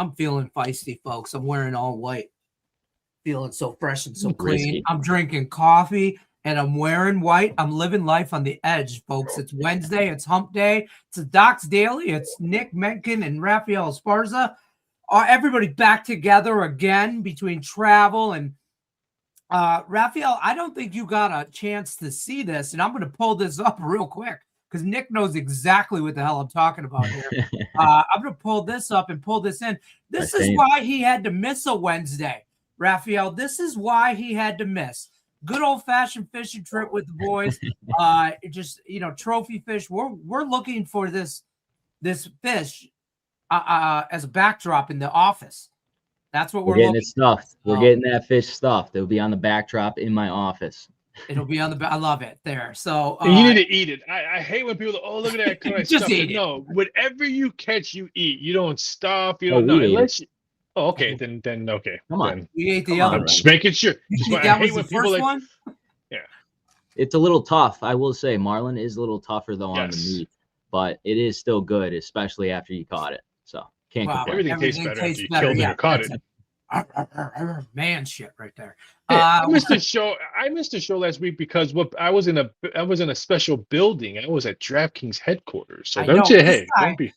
I'm feeling feisty, folks. I'm wearing all white. Feeling so fresh and so clean. Risky. I'm drinking coffee and I'm wearing white. I'm living life on the edge, folks. It's Wednesday. It's hump day. It's a Doc's Daily. It's Nick Menken and Rafael Esparza. Everybody back together again between travel and Rafael, I don't think you got a chance to see this, and I'm going to pull this up real quick because Nick knows exactly what the hell I'm talking about here. I'm going to pull this up and pull this in. This is why he had to miss a Wednesday, Rafael. This is why he had to miss. Good old-fashioned fishing trip with the boys. Just, trophy fish. We're looking for this fish as a backdrop in the office. That's what we're getting it stuffed. We're getting that fish stuffed. It'll be on the backdrop in my office. It'll be on the back. I love it there. So you need to eat it. I hate when people, look at that. Can I just stuff eat it? it. No, whatever you catch, you eat. You don't stuff. You Oh, don't know. we ate Unless you, okay, then okay. Come on. Then, we ate the Come other I'm one. just making sure. That was the first one? Yeah. It's a little tough. I will say Marlin is a little tougher though on the meat, but it is still good, especially after you caught it. So can't complain. Everything tastes better after you killed it or caught it. Man shit right there. Hey, I missed the show. I missed the show last week because I was in a special building. I was at DraftKings headquarters. So don't be.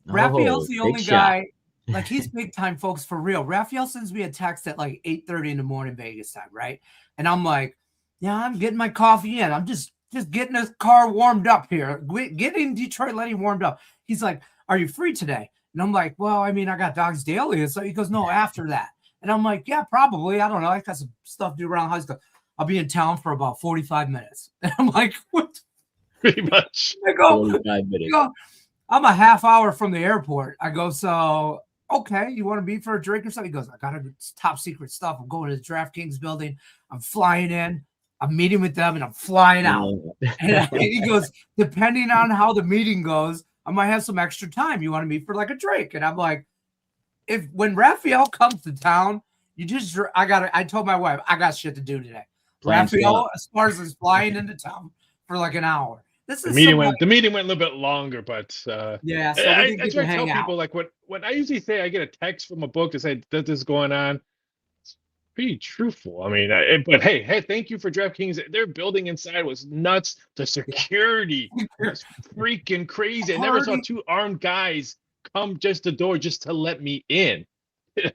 Raphael's the only guy. Like, he's big time, folks, for real. Raphael sends me a text at like 8:30 in the morning Vegas time, right? And I'm like, yeah, I'm getting my coffee in. I'm just getting this car warmed up here, getting Detroit Lenny warmed up. He's like, are you free today? And I'm like, well, I mean, I got Doc's Daily. And so he goes, no, after that. And I'm like, yeah, probably. I don't know. I got some stuff to do around high school. I'll be in town for about 45 minutes. And I'm like, what? Pretty much. I go, 45 minutes. I'm a half hour from the airport. I go, so, okay, you want to meet for a drink or something? He goes, I got top secret stuff. I'm going to the DraftKings building. I'm flying in. I'm meeting with them, and I'm flying out. And he goes, depending on how the meeting goes, I might have some extra time. You want to meet for like a drink? And I'm like, when Raphael comes to town, I told my wife, I got shit to do today. Raphael Esparza is flying into town for like an hour. The meeting went a little bit longer, but yeah. So I try to tell people, like, when I usually say I get a text from a book to say that this is going on, it's pretty truthful. I mean, but hey, thank you for DraftKings. Their building inside was nuts. The security was freaking crazy. I never saw two armed guys come just the door just to let me in.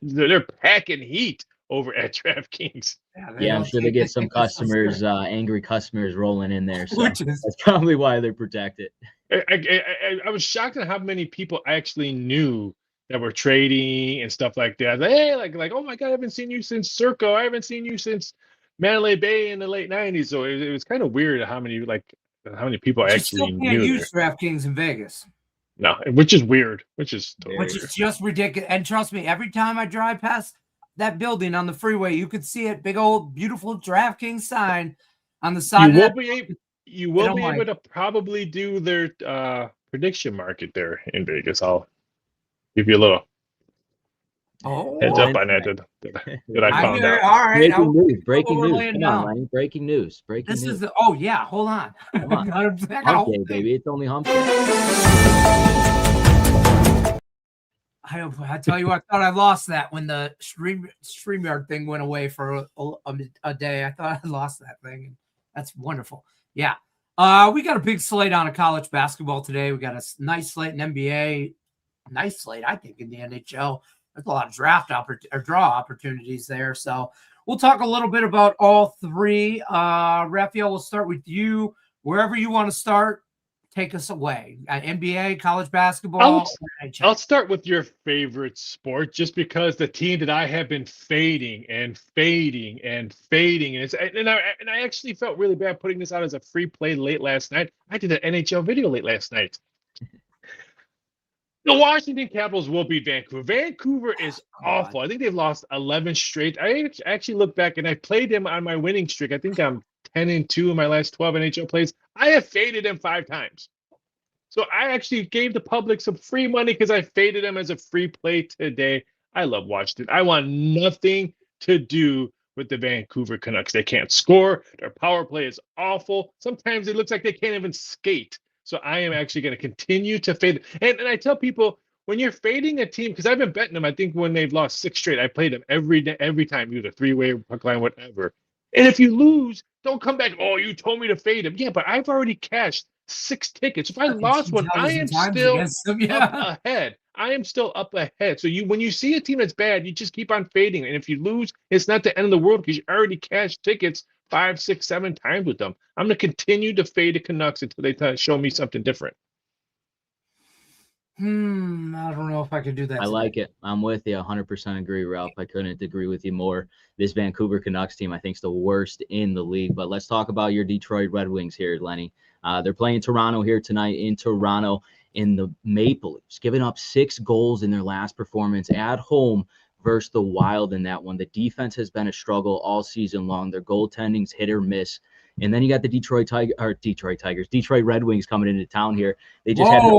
They're packing heat over at DraftKings. Yeah, I'm sure they get some customers, angry customers rolling in there. So that's probably why they're protected. I was shocked at how many people I actually knew that were trading and stuff like that. Hey, like, oh my God, I haven't seen you since Circo. I haven't seen you since Mandalay Bay in the late 90s. So it was kind of weird how many people I actually knew. You use DraftKings in Vegas. No, which is weird. Which is just ridiculous. And trust me, every time I drive past that building on the freeway, you could see it, big old beautiful DraftKings sign on the side. You will be able to probably do their prediction market there in Vegas. I'll give you a little heads up on that. That I found out. All right. Breaking news. Come on, Lenny. Breaking news. This news. is hold on. Come on. Hump day, baby. It's only hump day. I tell you what, I thought I lost that when the StreamYard thing went away for a day. I thought I lost that thing. That's wonderful. Yeah. We got a big slate on college basketball today. We got a nice slate in NBA. Nice slate, I think, in the NHL. There's a lot of draw opportunities there. So we'll talk a little bit about all three. Raphael, we'll start with you. Wherever you want to start, take us away. NBA, college basketball. I'll start with your favorite sport, just because the team that I have been fading, and I actually felt really bad putting this out as a free play late last night. I did an NHL video late last night. The Washington Capitals will beat Vancouver. Vancouver is awful. I think they've lost 11 straight. I actually look back, and I played them on my winning streak. I think I'm 10-2 in my last 12 NHL plays. I have faded them 5 times. So I actually gave the public some free money because I faded them as a free play today. I love Washington. I want nothing to do with the Vancouver Canucks. They can't score. Their power play is awful. Sometimes it looks like they can't even skate. So I am actually going to continue to fade. And I tell people, when you're fading a team, because I've been betting them. I think when they've lost 6 straight, I played them every day, every time, either 3-way, puck line, whatever. And if you lose, don't come back. Oh, you told me to fade them. Yeah, but I've already cashed 6 tickets. If I lost one, I am still up ahead. I am still up ahead. So when you see a team that's bad, you just keep on fading. And if you lose, it's not the end of the world because you already cashed tickets 5, 6, 7 times with them. I'm going to continue to fade the Canucks until they show me something different. I don't know if I could do that. I like it. I'm with you. 100% agree, Ralph. I couldn't agree with you more. This Vancouver Canucks team, I think, is the worst in the league. But let's talk about your Detroit Red Wings here, Lenny. They're playing Toronto here tonight in Toronto, in the Maple Leafs, giving up 6 goals in their last performance at home versus the Wild in that one. The defense has been a struggle all season long. Their goaltending's hit or miss. And then you got the Detroit Red Wings coming into town here. They just had an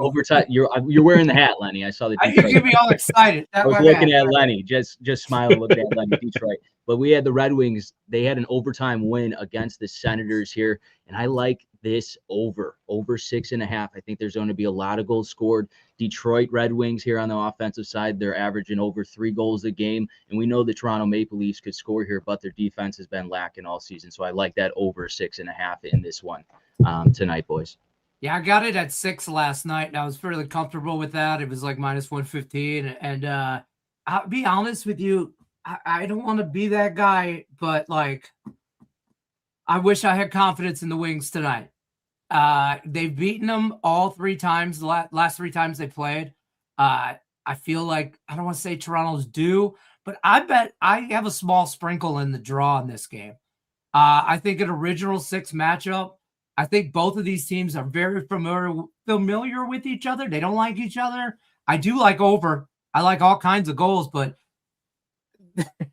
overtime. You're wearing the hat, Lenny. I saw the Detroit. You get me all excited. I was looking at Lenny. Just smile and look at Lenny, Detroit. But we had the Red Wings. They had an overtime win against the Senators here. And I like this over 6.5. I think there's going to be a lot of goals scored. Detroit Red Wings here on the offensive side, they're averaging over 3 goals a game. And we know the Toronto Maple Leafs could score here, but their defense has been lacking all season. So I like that over 6.5 in this one tonight, boys. Yeah, I got it at 6 last night, and I was fairly comfortable with that. It was like minus 115. And I'll be honest with you, I don't want to be that guy, but like, I wish I had confidence in the Wings tonight. They've beaten them all 3 times, the last 3 times they played. I feel like, I don't want to say Toronto's due, but I bet I have a small sprinkle in the draw in this game. I think an original 6 matchup. I think both of these teams are very familiar with each other. They don't like each other. I do like over. I like all kinds of goals, but the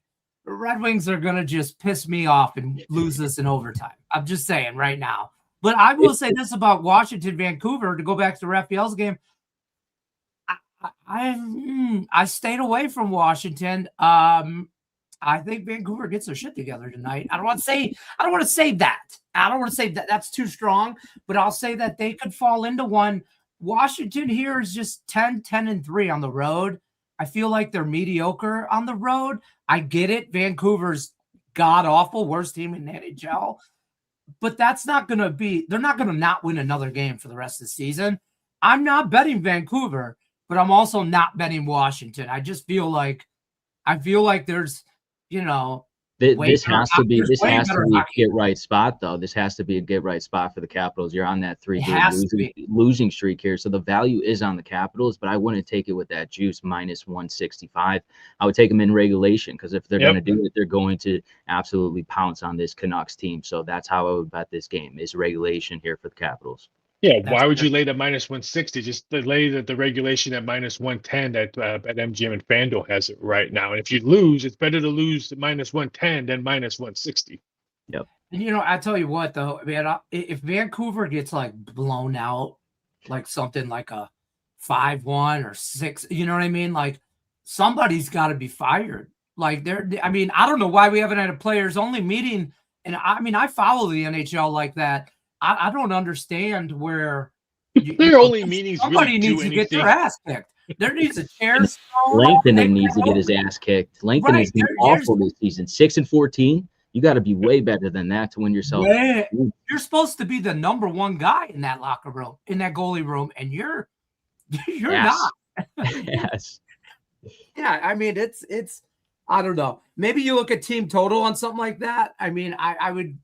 Red Wings are going to just piss me off and lose this in overtime. I'm just saying right now. But I will say this about Washington, Vancouver, to go back to Raphael's game. I stayed away from Washington. I think Vancouver gets their shit together tonight. I don't want to say that. I don't want to say that. That's too strong, but I'll say that they could fall into one. Washington here is just 10-3 on the road. I feel like they're mediocre on the road. I get it. Vancouver's god-awful, worst team in the NHL. But that's not going to be – they're not going to not win another game for the rest of the season. I'm not betting Vancouver, but I'm also not betting Washington. I just feel like there's, this has to be a get-right spot, though. This has to be a get-right spot for the Capitals. You're on that 3-game losing streak here, so the value is on the Capitals, but I wouldn't take it with that juice, minus 165. I would take them in regulation because if they're going to do it, they're going to absolutely pounce on this Canucks team. So that's how I would bet this game, is regulation here for the Capitals. Yeah, why would you lay the minus 160? Just lay the regulation at minus 110 that at MGM and FanDuel has it right now. And if you lose, it's better to lose minus 110 than minus 160. Yep. And I tell you what, though, man, if Vancouver gets like blown out, like something like a 5-1 or 6, you know what I mean? Like somebody's got to be fired. Like I don't know why we haven't had a players only meeting. And I follow the NHL like that. I don't understand where their only meetings. Somebody needs to get their ass kicked. There needs a chair. Langton needs to get his ass kicked. Langton has been awful this season. 6-14. You got to be way better than that to win yourself. You're supposed to be the number 1 guy in that locker room, in that goalie room, and you're not. Yes. Yeah, it's. I don't know. Maybe you look at team total on something like that. I would,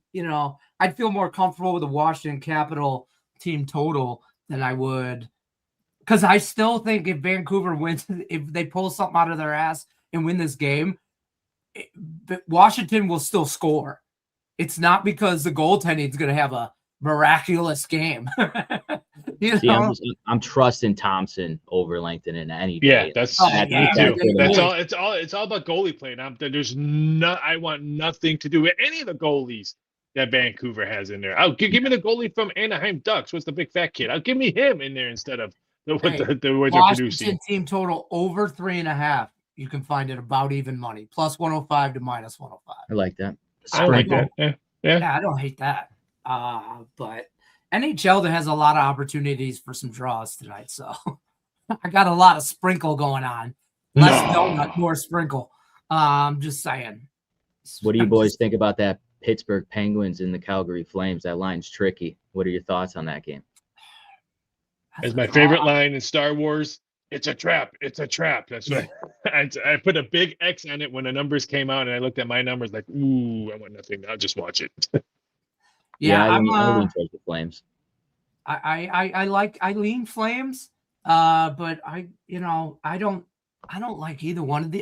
I'd feel more comfortable with the Washington Capital team total than I would. Because I still think if Vancouver wins, if they pull something out of their ass and win this game, Washington will still score. It's not because the goaltending is going to have a miraculous game. I'm trusting Thompson over Langton in any day. Yeah, that's all. It's all about goalie play. I want nothing to do with any of the goalies that Vancouver has in there. Give me the goalie from Anaheim Ducks. What's the big fat kid? Give me him in there instead of the way they're producing. Washington team total over 3.5. You can find it about even money, plus 105 to minus 105. I like that. I like that. Yeah, I don't hate that. But NHL that has a lot of opportunities for some draws tonight. So I got a lot of sprinkle going on. Less donut, more sprinkle. Just saying. What do you I'm boys just- think about that Pittsburgh Penguins and the Calgary Flames? That line's tricky. What are your thoughts on that game? As my favorite line in Star Wars, it's a trap. It's a trap. That's what I put a big X on it when the numbers came out, and I looked at my numbers like, ooh, I want nothing. I'll just watch it. Yeah, I I'm. lean towards the Flames. I lean Flames, but I don't like either one of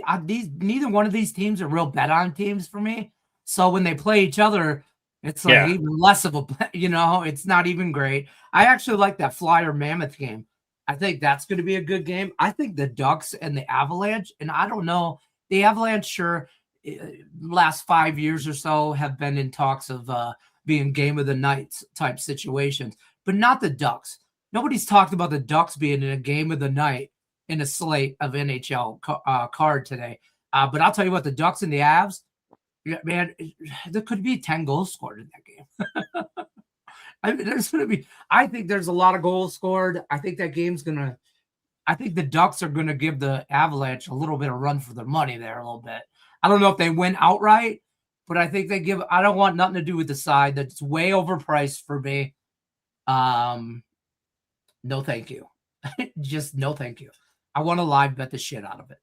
neither one of these teams are real bet on teams for me. So when they play each other, it's like Yeah. even less of a it's not even great. I actually like that Flyer Mammoth game. I think that's going to be a good game. I think the Ducks and the Avalanche, and I don't know, the Avalanche sure last 5 years or so have been in talks of being game of the night type situations, but not the Ducks. Nobody's talked about the Ducks being in a game of the night in a slate of NHL card today. But I'll tell you what, the Ducks and the Avs, man, there could be 10 goals scored in that game. I think there's a lot of goals scored. I think that game's I think the Ducks are gonna give the Avalanche a little bit of run for their money there a little bit. I don't know if they win outright, but I think I don't want nothing to do with the side that's way overpriced for me. No, thank you. Just no, thank you. I want to live bet the shit out of it.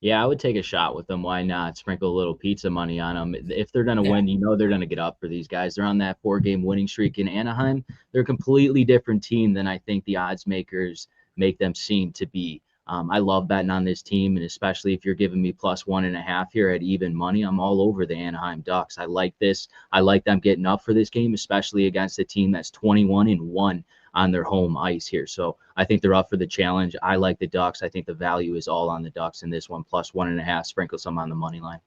Yeah, I would take a shot with them. Why not? Sprinkle a little pizza money on them. If they're going to win, they're going to get up for these guys. They're on that 4-game winning streak in Anaheim. They're a completely different team than I think the odds makers make them seem to be. I love betting on this team, and especially if you're giving me +1.5 here at even money, I'm all over the Anaheim Ducks. I like this. I like them getting up for this game, especially against a team that's 21-1 on their home ice here. So I think they're up for the challenge. I like the Ducks. I think the value is all on the Ducks in this one, +1.5. Sprinkle some on the money line.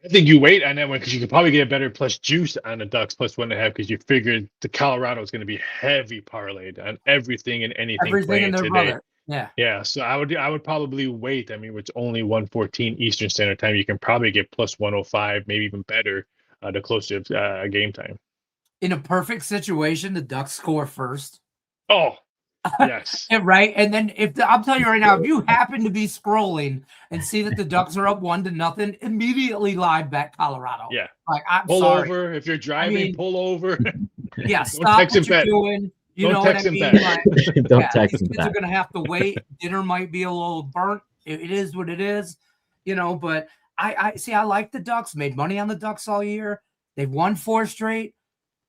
I think you wait on that one because you could probably get a better plus juice on the Ducks +1.5 because you figured the Colorado is going to be heavy parlayed on everything and anything playing today. Brother. Yeah. So I would probably wait. I mean, it's only 1:14 Eastern Standard Time. You can probably get +105, maybe even better, the closer game time. In a perfect situation, the Ducks score first. Oh, yes. Right. And then I'm telling you right now, if you happen to be scrolling and see that the Ducks are up 1-0, immediately live bet Colorado. Yeah. Like, I'm pull sorry. over. If you're driving, pull over. Yeah. Stop what you're doing. You know what I mean? Like, Don't text these him kids back. are going to have to wait. Dinner might be a little burnt. It is what it is, but I see, I like the Ducks, made money on the Ducks all year. They've won 4 straight,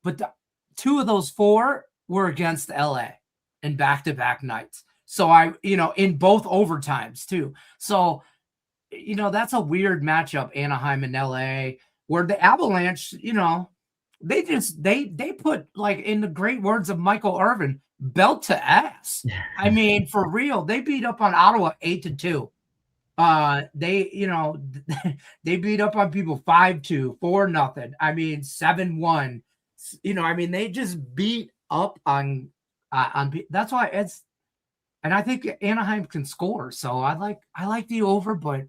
but 2 of those 4 were against LA in back-to-back nights. So in both overtimes too. So, that's a weird matchup, Anaheim and LA, where the Avalanche, they put, like, in the great words of Michael Irvin, belt to ass. I mean, for real, they beat up on Ottawa 8-2. They beat up on people 5-2, 4-0. I mean, 7-1. They just beat up on that's why and I think Anaheim can score. So I like the over, but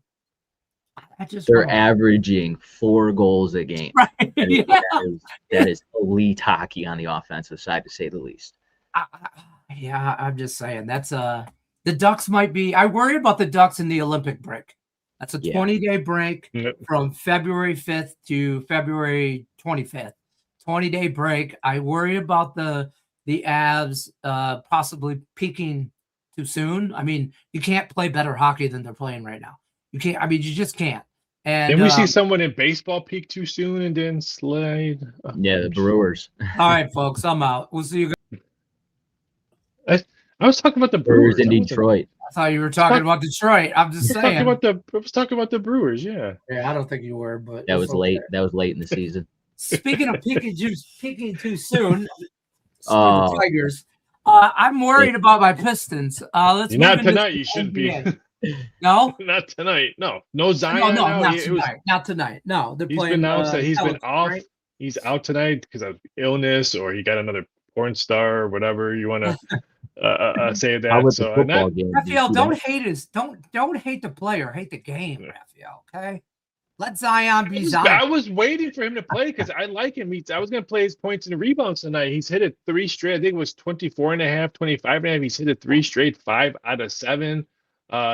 they're averaging 4 goals a game. Right. That is elite hockey on the offensive side, to say the least. I'm just saying that's the Ducks might be. I worry about the Ducks in the Olympic break. That's a 20-day break from February 5th to February 25th. 20-day break. I worry about the Avs possibly peaking too soon. I mean, you can't play better hockey than they're playing right now. You can't. I mean, you just can't. And then we see someone in baseball peak too soon and then slide. Yeah, the Brewers. All right, folks, I'm out. We'll see you guys. I was talking about the Brewers in Detroit. I thought you were talking about Detroit. I'm just saying. I was talking about the Brewers. Yeah. Yeah, I don't think you were, but that was late. That was late in the season. Speaking of peaking too soon, the Tigers. I'm worried about my Pistons. Let's not tonight. You shouldn't be. No, not tonight. No Zion. No, not tonight. No, they're he's playing. Been announced that he's been off. Right? He's out tonight because of illness, or he got another porn star, or whatever you want to say that. So, Raphael, don't hate the player. Hate the game, Raphael. Okay. Let Zion be Zion. I was waiting for him to play because I like him. I was going to play his points and rebounds tonight. He's hit it 3 straight. I think it was 24.5, 25.5. He's hit it 3 straight, 5 out of 7.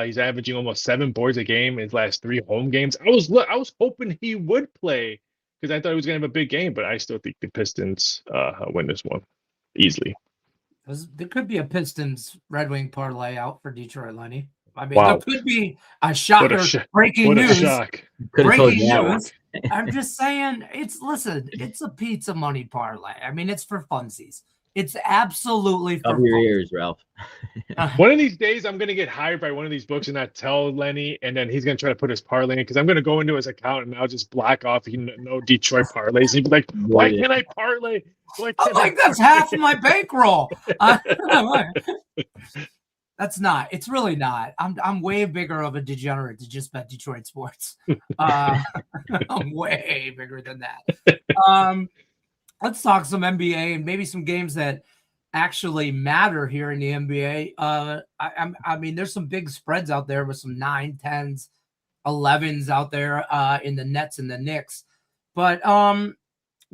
He's averaging almost 7 boards a game in his last 3 home games. I was hoping he would play because I thought he was going to have a big game, but I still think the Pistons win this one easily. There could be a Pistons Red Wing parlay out for Detroit, Lenny. I mean, Wow. there could be a shocker. Breaking what news. A shock. Breaking news. I'm just saying, it's a pizza money parlay. I mean, it's for funsies. It's absolutely for Cover your ears, Ralph. One of these days, I'm going to get hired by one of these books and not tell Lenny, and then he's going to try to put his parlay in because I'm going to go into his account and I'll just block off no Detroit parlays. He'd be like, why can't I parlay? That's half of my bankroll. That's not. It's really not. I'm way bigger of a degenerate to just bet Detroit sports. I'm way bigger than that. Let's talk some NBA and maybe some games that actually matter here in the NBA. I mean, there's some big spreads out there with some 9, 10s, 11s out there in the Nets and the Knicks. But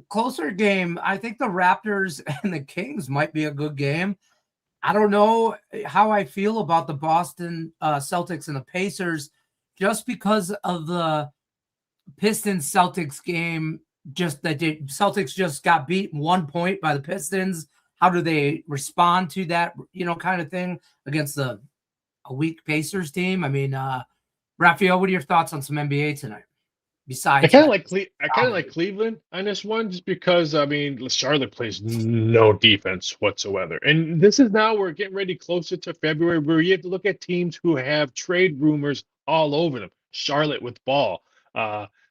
closer game, I think the Raptors and the Kings might be a good game. I don't know how I feel about the Boston Celtics and the Pacers just because of the Pistons Celtics game. Just that the Celtics just got beat 1 point by the Pistons. How do they respond to that, kind of thing against a weak Pacers team? I mean, Raphael, what are your thoughts on some NBA tonight? Besides, I kind of like Cleveland on this one just because Charlotte plays no defense whatsoever, and this is now we're getting ready closer to February where you have to look at teams who have trade rumors all over them. Charlotte with Ball.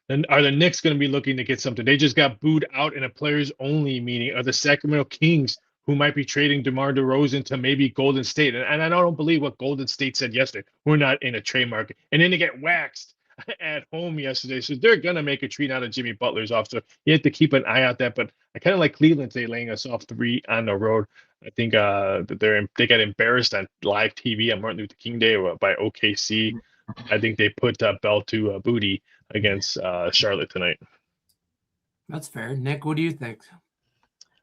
Then are the Knicks going to be looking to get something? They just got booed out in a players only meeting. Are the Sacramento Kings who might be trading DeMar DeRozan to maybe Golden State? And I don't believe what Golden State said yesterday. We're not in a trade market, and then they get waxed at home yesterday, so they're gonna make a treat out of Jimmy Butler's off. So you have to keep an eye out that. But I kind of like Cleveland today, laying us off 3 on the road. I think they got embarrassed on live TV on Martin Luther King Day by OKC. I think they put Bell to booty against Charlotte tonight. That's fair. Nick, what do you think?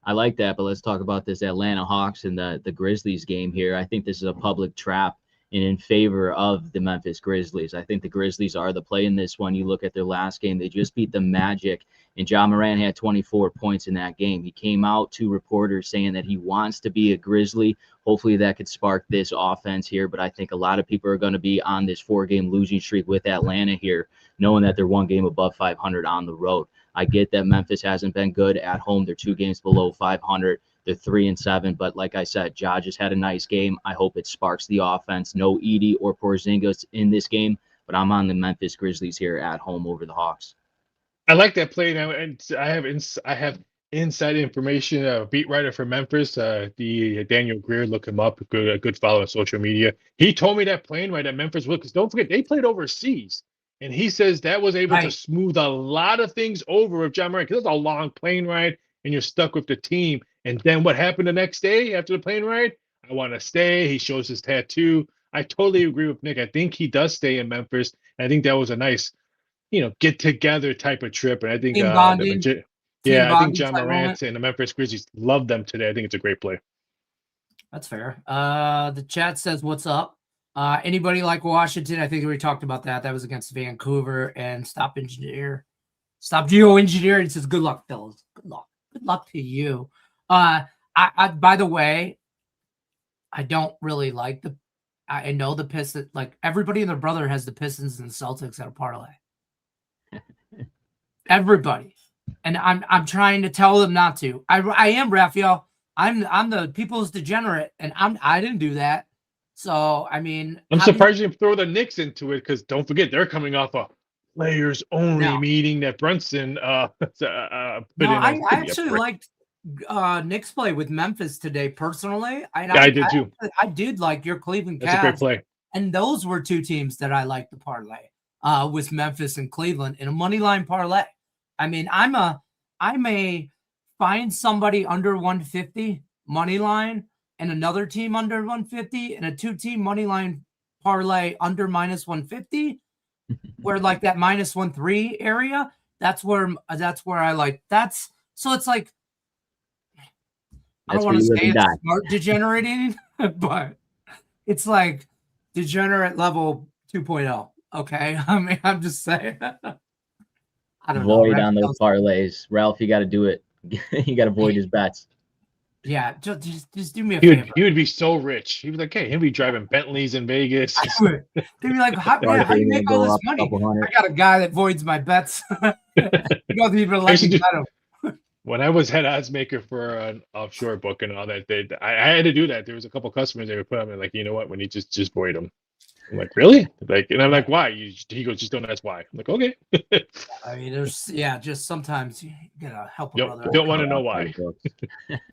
I like that, but let's talk about this Atlanta Hawks and the Grizzlies game here. I think this is a public trap and in favor of the Memphis Grizzlies. I think the Grizzlies are the play in this one. You look at their last game, they just beat the Magic, and Ja Morant had 24 points in that game. He came out to reporters saying that he wants to be a Grizzly. Hopefully that could spark this offense here, but I think a lot of people are going to be on this 4-game losing streak with Atlanta here, knowing that they're 1 game above 500 on the road. I get that Memphis hasn't been good at home. They're 2 games below 500. They're 3-7, but like I said, Ja just had a nice game. I hope it sparks the offense. No Edey or Porzingis in this game, but I'm on the Memphis Grizzlies here at home over the Hawks. I like that play now, and I have inside information. A beat writer for Memphis, the Daniel Greer, look him up. A good follow on social media. He told me that plane ride at Memphis will, because don't forget they played overseas, and he says that was able to smooth a lot of things over with Ja Morant because it's a long plane ride, and you're stuck with the team. And then what happened the next day after the plane ride? I want to stay. He shows his tattoo. I totally agree with Nick. I think he does stay in Memphis. I think that was a nice, get together type of trip. And I think, I think Ja Morant and the Memphis Grizzlies love them today. I think it's a great play. That's fair. The chat says, "What's up? Anybody like Washington?" I think we talked about that. That was against Vancouver. And Stop Geoengineer. It says, "Good luck, fellas. Good luck. Good luck to you." I by the way, I don't really like I know the Pistons, like everybody and their brother has the Pistons and the Celtics at a parlay. Everybody. And I'm trying to tell them not to. I am, Raphael. I'm the people's degenerate, and I didn't do that. So I mean, I'm surprised you throw the Knicks into it, because don't forget they're coming off a players only meeting that Brunson put in. I actually liked Knicks play with Memphis today personally. I did too. I did like your Cleveland Cavs. That's a great play. And those were 2 teams that I liked the parlay with Memphis and Cleveland in a money line parlay. I mean, I may find somebody under 150 money line and another team under 150 and a 2-team money line parlay under -150, where like that -1-3 area, that's where I like. That's so it's like I don't That's want where to you live say and it's die. smart degenerating, but it's like degenerate level 2.0. Okay, I mean, I'm just saying. I don't know. Void on those Raphael's- parlays. Ralph, you got to do it. You got to void his bets. Yeah, just do me a He would favor. he would be so rich. He was like, hey, he'll be driving Bentleys in Vegas. They'd be like, man, how do you Gonna make all go this up a money? couple hundred. I got a guy that voids my bets. You don't even let me bet him. When I was head odds maker for an offshore book and all that, I had to do that. There was a couple customers they would put them in, like, you know what, when you just void them. I'm like, really? Like, and I'm like, why? He goes, just don't ask why. I'm like, okay. I mean, just sometimes you gotta help a Yep, brother. don't want to know why.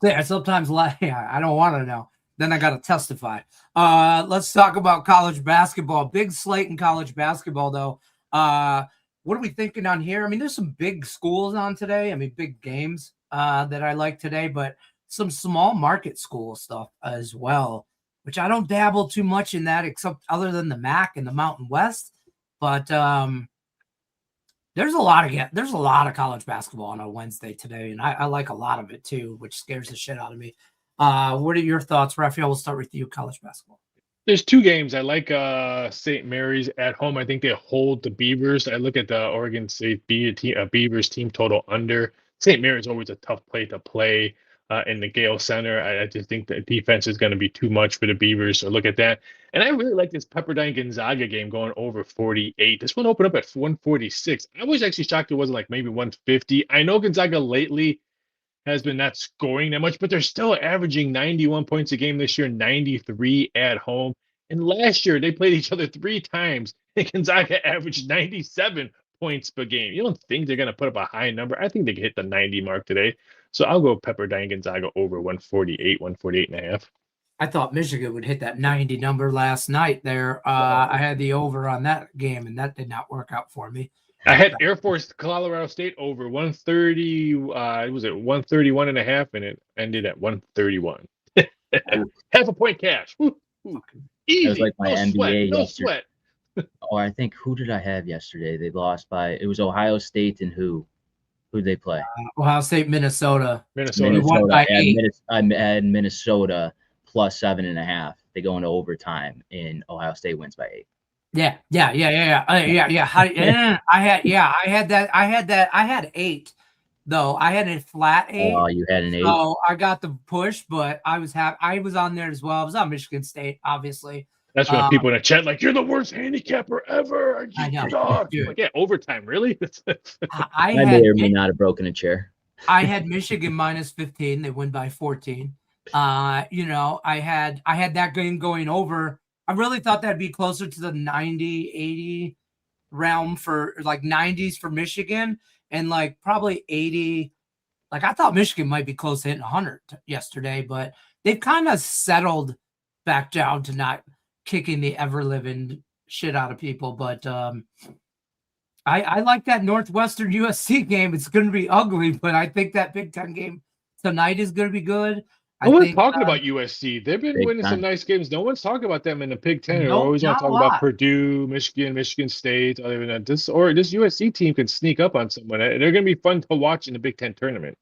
Yeah, sometimes yeah, I don't want to know. Then I gotta testify. Let's talk about college basketball. Big slate in college basketball, though. What are we thinking on here? I mean, there's some big schools on today. I mean, big games that I like today, but some small market school stuff as well, which I don't dabble too much in that, except other than the MAC and the Mountain West. But there's a lot of college basketball on a Wednesday today, and I like a lot of it too, which scares the shit out of me. What are your thoughts, Raphael? We'll start with you, college basketball. There's two games. I like St. Mary's at home. I think they hold the Beavers. I look at the Oregon State Beavers team total under. St. Mary's always a tough play to play in the Gale Center. I just think the defense is going to be too much for the Beavers. So look at that. And I really like this Pepperdine Gonzaga game going over 48. This one opened up at 146. I was actually shocked it wasn't like maybe 150. I know Gonzaga lately has been not scoring that much, but they're still averaging 91 points a game this year, 93 at home. And last year they played each other 3 times, and Gonzaga averaged 97 points per game. You don't think they're going to put up a high number? I think they can hit the 90 mark today. So I'll go Pepperdine Gonzaga over 148, 148 and a half. I thought Michigan would hit that 90 number last night there. I had the over on that game, and that did not work out for me. I had Air Force Colorado State over 130. Was it 131 and a half, and it ended at 131. Half a point cash. Woo, woo. Easy. That was like my no NBA sweat. No yesterday. sweat. Oh, I think who did I have yesterday? They lost by it was Ohio State and who? Who'd they play? Ohio State, Minnesota. Minnesota. won by 8. I had Minnesota plus 7.5. They go into overtime, and Ohio State wins by 8. Yeah. I had 8 though. I had a flat 8. Oh, you had an 8. So I got the push, but I was on there as well. I was on Michigan State, obviously. That's when people in the chat like, you're the worst handicapper ever. I know, dude. Like, yeah, overtime, really? I may or may not have broken a chair. I had Michigan -15. They win by 14. I had that game going over. I really thought that'd be closer to the 90, 80 realm for like 90s for Michigan, and like probably 80. Like I thought Michigan might be close to hitting 100 yesterday, but they've kind of settled back down to not kicking the ever-living shit out of people. But I like that Northwestern USC game. It's going to be ugly, but I think that Big Ten game tonight is going to be good. No one's talking about USC. They've been Big winning Ten. some nice games. No one's talking about them in the Big Ten. They Nope, always want not to talk a about lot. Purdue, Michigan State. Other than that, this USC team can sneak up on someone. They're going to be fun to watch in the Big Ten tournament.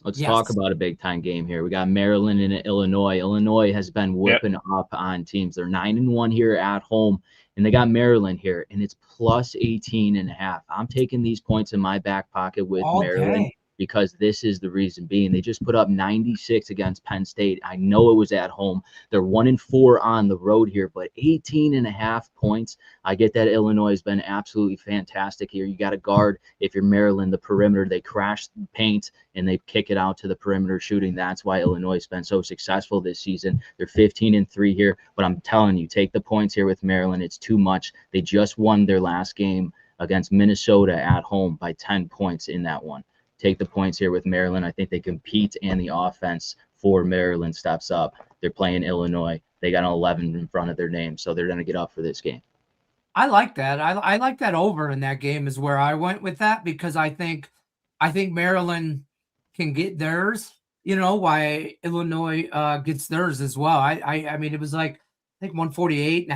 Let's Yes. talk about a big time game here. We got Maryland and Illinois. Illinois has been whipping up on teams. They're 9-1 here at home, and they got Maryland here, and it's plus 18.5. I'm taking these points in my back pocket with All Maryland day. because this is the reason being. They just put up 96 against Penn State. I know it was at home. They're 1-4 on the road here, but 18.5 points. I get that Illinois has been absolutely fantastic here. You got to guard, if you're Maryland, the perimeter. They crash the paint and they kick it out to the perimeter shooting. That's why Illinois has been so successful this season. They're 15-3 here, but I'm telling you, take the points here with Maryland. It's too much. They just won their last game against Minnesota at home by 10 points in that one. Take the points here with Maryland. I think they compete, and the offense for Maryland steps up. They're playing Illinois. They got an 11 in front of their name, so they're going to get up for this game. I like that. I like that over in that game is where I went with that, because I think Maryland can get theirs. Why Illinois gets theirs as well. I mean, it was like think 148.5,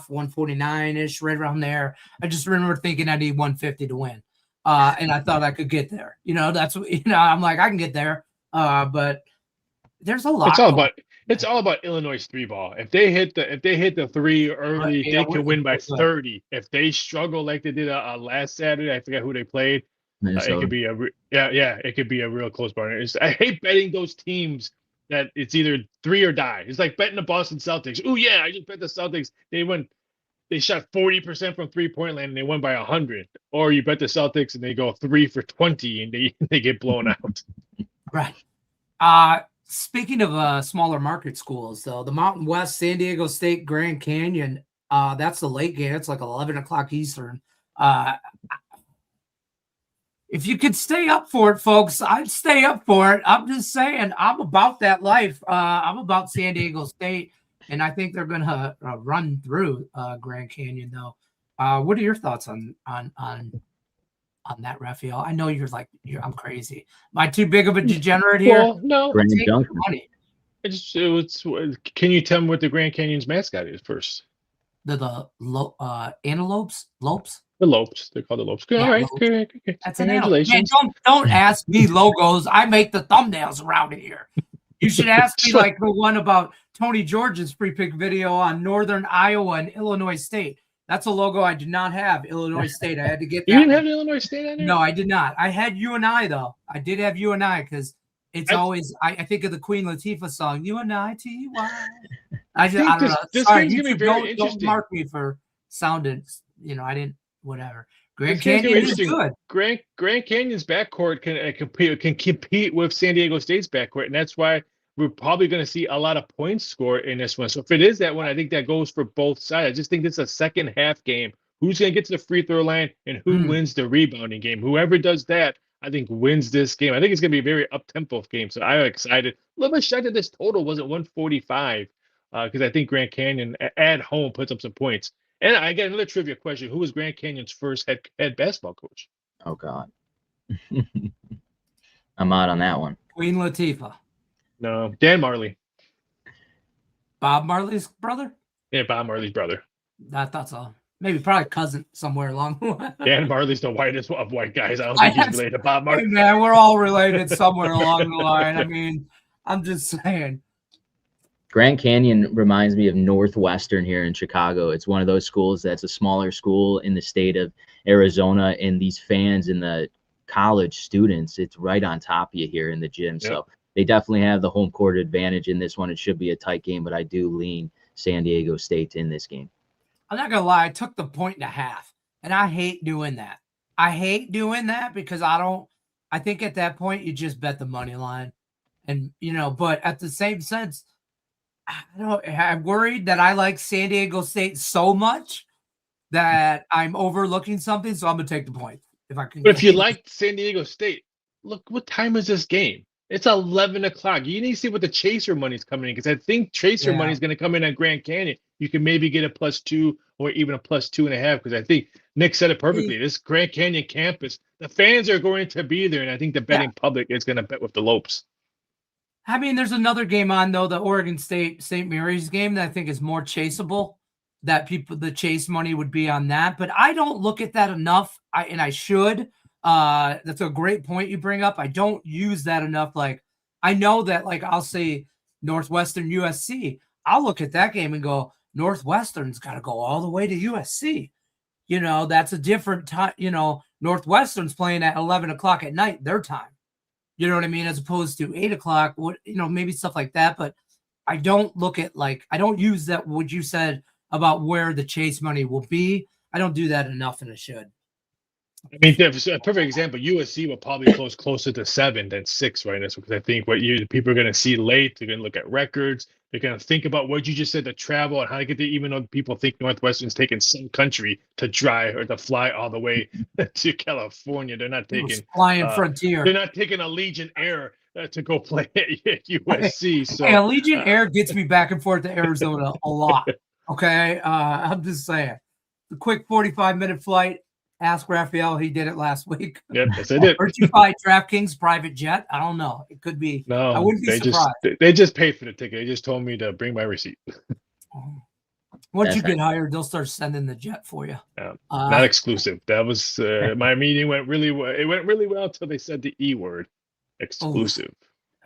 149-ish, right around there. I just remember thinking I need 150 to win. And I thought I could get there. That's what, I'm like, I can get there. But there's a lot. It's all about Illinois three ball. If they hit the three early, they can win by 30. If they struggle like they did last Saturday, I forget who they played. It could be it could be a real close partner. I hate betting those teams that it's either 3 or die. It's like betting the Boston Celtics. Oh yeah, I just bet the Celtics. They shot 40% from 3-point land and they won by 100. Or you bet the Celtics and they go 3 for 20 and they get blown out. Right. Speaking of smaller market schools, though, the Mountain West, San Diego State, Grand Canyon, that's the late game. It's like 11 o'clock Eastern. If you could stay up for it, folks, I'd stay up for it. I'm just saying, I'm about that life. I'm about San Diego State, and I think they're going to run through Grand Canyon, though. What are your thoughts on that, Raphael? I know I'm crazy. Am I too big of a degenerate here? Well, no. Money. Can you tell me what the Grand Canyon's mascot is first? The antelopes? Lopes? The Lopes. They're called the Lopes. All right. Okay. That's congratulations. Man, don't ask me logos. I make the thumbnails around here. You should ask me like the one about Tony George's free pick video on Northern Iowa and Illinois State. That's a logo I did not have. Illinois State. I had to get that. You didn't have Illinois State on there? No, I did not. I had UNI though. I did have UNI because it's always I think of the Queen Latifah song, UNITY. I don't know. Sorry, don't mark me for sounding. I didn't. Whatever. Grand Canyon is good. Grand Canyon's backcourt can compete with San Diego State's backcourt, and that's why we're probably going to see a lot of points scored in this one. So if it is that one, I think that goes for both sides. I just think this is a second half game. Who's going to get to the free throw line and who wins the rebounding game? Whoever does that, I think wins this game. I think it's going to be a very up-tempo game. So I'm excited. A little bit shocked that this total wasn't 145 because I think Grand Canyon at home puts up some points. And I got another trivia question. Who was Grand Canyon's first head basketball coach? Oh, God. I'm out on that one. Queen Latifah. No, Dan Marley. Bob Marley's brother? Yeah, Bob Marley's brother. I thought so. Maybe probably cousin somewhere along the line. Dan Marley's the whitest of white guys. I don't think he's related to Bob Marley. Hey, man, we're all related somewhere along the line. I mean, I'm just saying. Grand Canyon reminds me of Northwestern here in Chicago. It's one of those schools that's a smaller school in the state of Arizona, and these fans and the college students, it's right on top of you here in the gym. Yep. So they definitely have the home court advantage in this one. It should be a tight game, but I do lean San Diego State in this game. I'm not going to lie. I took the 1.5, and I hate doing that. I hate doing that because I think at that point you just bet the money line. And, but at the same sense, I'm worried that I like San Diego State so much that I'm overlooking something, so I'm going to take the point if I can. But if you like San Diego State, look, what time is this game? It's 11 o'clock. You need to see what the chaser money's coming in because I think chaser money is going to come in at Grand Canyon. You can maybe get a +2 or even a +2.5 because I think Nick said it perfectly. This Grand Canyon campus, the fans are going to be there, and I think the betting public is going to bet with the Lopes. I mean, there's another game on, though, the Oregon State-St. Mary's game that I think is more chaseable, that the chase money would be on that. But I don't look at that enough, and I should. That's a great point you bring up. I don't use that enough. Like, I know that, like, I'll say Northwestern USC. I'll look at that game and go, Northwestern's got to go all the way to USC. That's a different time. Northwestern's playing at 11 o'clock at night, their time. You know what I mean? As opposed to 8 o'clock, maybe stuff like that. But I don't look at I don't use that, what you said about where the chase money will be. I don't do that enough, and I should. I mean, a perfect example, USC will probably close closer to 7 than 6 right now. Because I think people are going to see late, they're going to look at records. They're going to think about what you just said, the travel and how to get there, even though people think Northwestern's taking some country to drive or to fly all the way to California. They're not taking flying Frontier. They're not taking Allegiant Air to go play at USC. So Allegiant Air gets me back and forth to Arizona a lot. Okay, I'm just saying. The quick 45-minute flight. Ask Raphael. He did it last week. Yep, yes, I did. Or did you buy DraftKings private jet? I don't know. It could be. No, I wouldn't be surprised. They just paid for the ticket. They just told me to bring my receipt. Once you get hired, they'll start sending the jet for you. Not exclusive. That was my meeting went really well. It went really well until they said the E word, exclusive.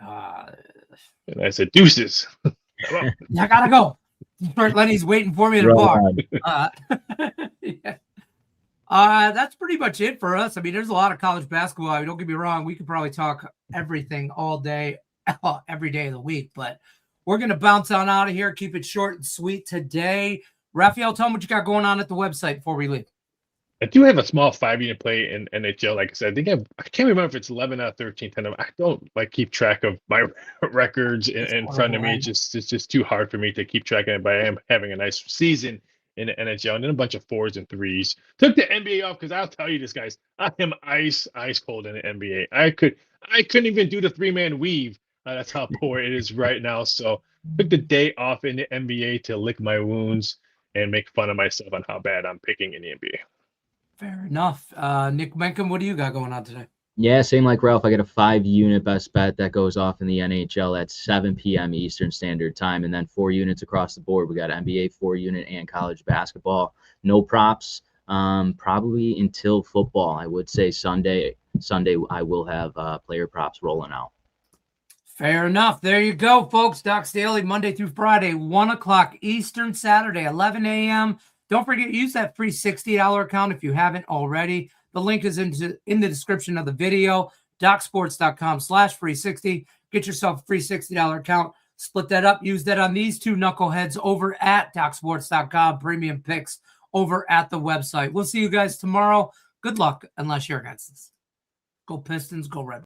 And I said, deuces. I gotta go. Detroit Lenny's waiting for me at a bar. That's pretty much it for us. I mean, there's a lot of college basketball. I mean, don't get me wrong. We could probably talk everything all day, every day of the week, but we're going to bounce on out of here. Keep it short and sweet today. Raphael, tell them what you got going on at the website before we leave. I do have a small 5-unit play in NHL. Like I said, I can't remember if it's 11 out of 13. I don't keep track of my records in front of me. It's just too hard for me to keep track of it. But I am having a nice season in the NHL and then a bunch of 4s and 3s. Took the NBA off because I'll tell you this, guys. I am ice cold in the NBA. I couldn't even do the 3-man weave. That's how poor it is right now. So took the day off in the NBA to lick my wounds and make fun of myself on how bad I'm picking in the NBA. Fair enough. Nick Mencken, what do you got going on today? Yeah, same like Ralph. I got a 5-unit best bet that goes off in the NHL at 7 p.m. Eastern Standard Time, and then 4 units across the board. We got NBA 4-unit and college basketball. No props, probably until football. I would say Sunday I will have player props rolling out. Fair enough. There you go, folks. Doc's Daily, Monday through Friday, 1 o'clock Eastern, Saturday, 11 a.m. Don't forget, use that free $60 account if you haven't already. The link is in the description of the video, docsports.com/free60. Get yourself a free $60 account. Split that up. Use that on these two knuckleheads over at docsports.com. Premium picks over at the website. We'll see you guys tomorrow. Good luck, unless you're against us. Go Pistons, go Red.